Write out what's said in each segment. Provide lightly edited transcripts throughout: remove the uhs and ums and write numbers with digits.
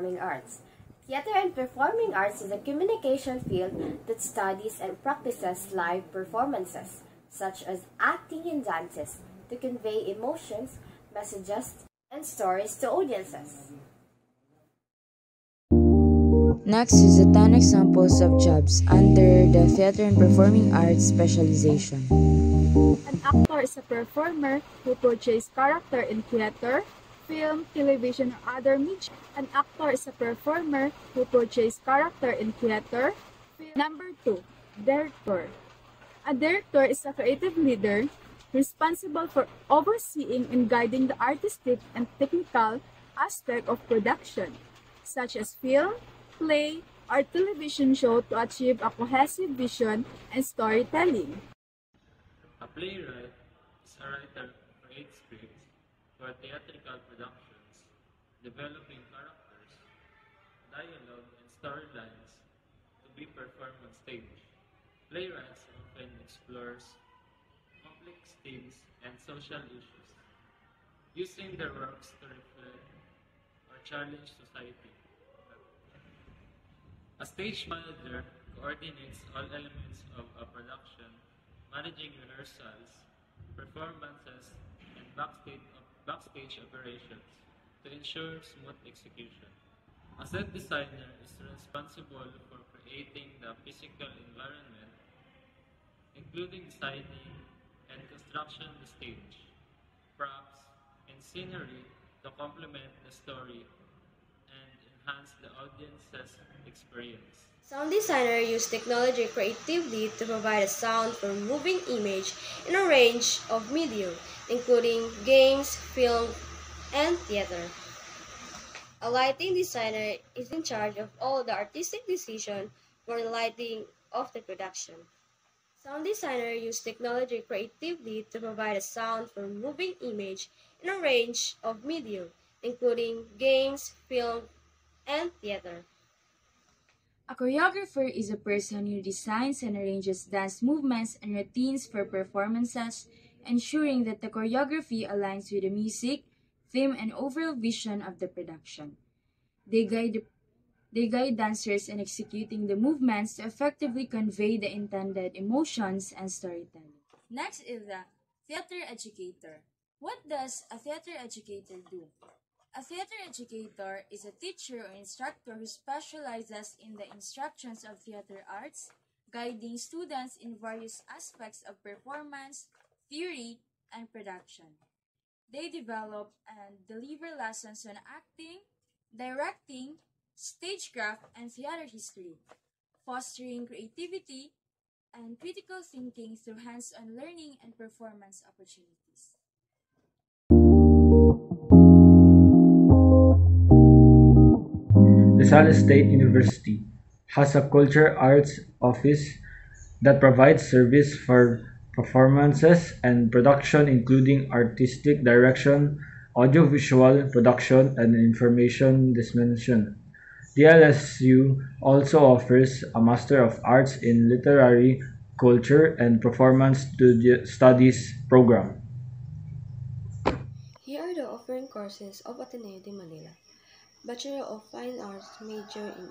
performing arts. Theater and performing arts is a communication field that studies and practices live performances, such as acting and dances, to convey emotions, messages, and stories to audiences. Next is the 10 examples of jobs under the Theater and Performing Arts specialization. An actor is a performer who portrays character in theater, film, television, or other media. An actor is a performer who portrays character in theater, film. Number 2, director. A director is a creative leader responsible for overseeing and guiding the artistic and technical aspect of production, such as film, play, or television show to achieve a cohesive vision and storytelling. A playwright is a writer who creates scripts for theatrical productions, developing characters, dialogue, and storylines to be performed on stage. Playwrights often explores complex themes and social issues, using their works to reflect or challenge society. A stage manager coordinates all elements of a production, managing rehearsals, performances, and backstage operations to ensure smooth execution. A set designer is responsible for creating the physical environment, including designing and construction of the stage, props, and scenery to complement the story and enhance the audience's experience. Sound designer use technology creatively to provide a sound for moving image in a range of media, including games, film, and theater. A lighting designer is in charge of all the artistic decisions for the lighting of the production. Sound designer use technology creatively to provide a sound for moving image in a range of media, including games, film, and theater. A choreographer is a person who designs and arranges dance movements and routines for performances, ensuring that the choreography aligns with the music, theme, and overall vision of the production. They guide dancers in executing the movements to effectively convey the intended emotions and storytelling. Next is the theater educator. What does a theater educator do? A theater educator is a teacher or instructor who specializes in the instructions of theater arts, guiding students in various aspects of performance, theory, and production. They develop and deliver lessons on acting, directing, stagecraft, and theater history, fostering creativity and critical thinking through hands-on learning and performance opportunities. The Salle State University has a Culture Arts Office that provides service for performances and production, including artistic direction, audiovisual production, and information dissemination. The LSU also offers a Master of Arts in Literary Culture and Performance Studies program. Here are the offering courses of Ateneo de Manila. Bachelor of Fine Arts major in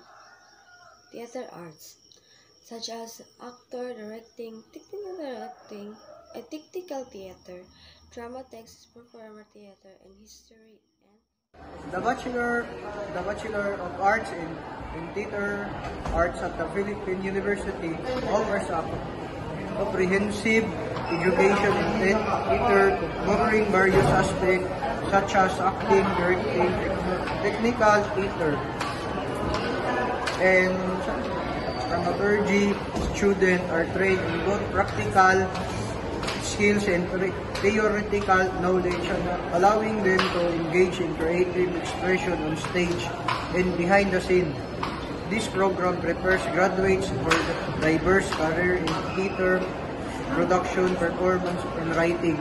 Theater Arts, such as actor, directing, technical theater, drama text, performer theater, and history. The Bachelor of Arts in Theater Arts at the Philippine University offers a comprehensive education in theater covering various aspects such as acting, directing, technical theater, and dramaturgy. Students are trained in both practical skills and theoretical knowledge, allowing them to engage in creative expression on stage and behind the scene. This program prepares graduates for diverse careers in theater, production, performance, and writing.